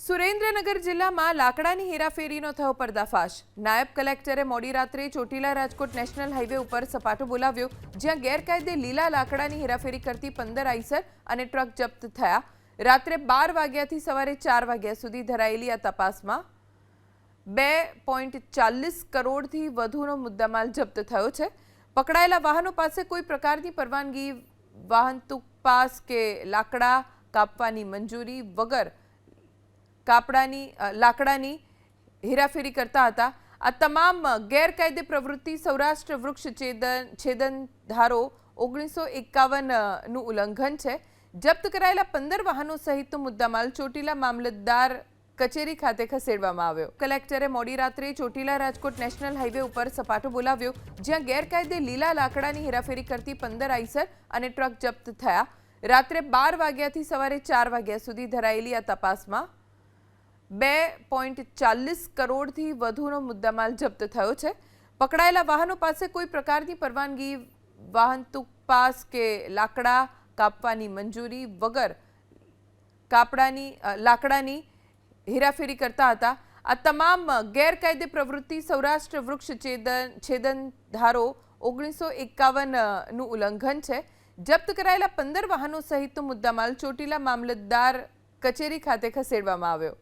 સુરેન્દ્રનગર જિલ્લામાં લાકડાની હેરાફેરીનો થયો પર્દાફાશ। નાયબ કલેક્ટરે મોડી રાત્રે ચોટીલા રાજકોટ નેશનલ હાઈવે ઉપર સપાટો બોલાવ્યો, જ્યાં ગેરકાયદે લીલા લાકડાની હેરાફેરી કરતી 15 આઈસર અને ટ્રક જપ્ત થયા। રાત્રે 12 વાગ્યાથી સવારે 4 વાગ્યા સુધી ધરાયેલી આ તપાસમાં 2.40 કરોડથી વધુનો મુદ્દામાલ જપ્ત થયો છે। પકડાયેલા વાહનો પાસે કોઈ પ્રકારની પરવાનગી, વાહન તુક પાસ કે લાકડા કાપવાની મંજૂરી વગર લાકડાની હેરાફેરી કરતા હતા। આ તમામ ગેરકાયદે પ્રવૃત્તિ સૌરાષ્ટ્ર વૃક્ષ છેદન ધારો 1951 નું ઉલ્લંઘન છે। જપ્ત કરાયેલા 15 વાહનો સહિતનો મુદ્દામાલ ચોટીલા મામલતદાર કચેરી ખાતે ખસેડવામાં આવ્યો। કલેક્ટરે મોડી રાત્રે ચોટીલા રાજકોટ નેશનલ હાઈવે ઉપર સપાટો બોલાવ્યો, જ્યાં ગેરકાયદે લીલા લાકડાની હેરાફેરી કરતી 15 આઈસર અને ટ્રક જપ્ત થયા। રાત્રે 12 વાગ્યાથી સવારે 4 વાગ્યા સુધી ધરાયેલી આ તપાસમાં 2.40 કરોડથી વધુનો મુદ્દામાલ જપ્ત થયો છે। પકડાયેલા વાહનો પાસે કોઈ પ્રકારની પરવાનગી, વાહન તુક પાસ કે લાકડા કાપવાની મંજૂરી વગર લાકડાની હેરાફેરી કરતા હતા। આ તમામ ગેરકાયદે પ્રવૃત્તિ સૌરાષ્ટ્ર વૃક્ષ છેદન ધારો 1951 નું ઉલ્લંઘન છે। જપ્ત કરાયેલા 15 વાહનો સહિતનો મુદ્દામાલ ચોટીલા મામલતદાર કચેરી ખાતે ખસેડવામાં આવ્યો।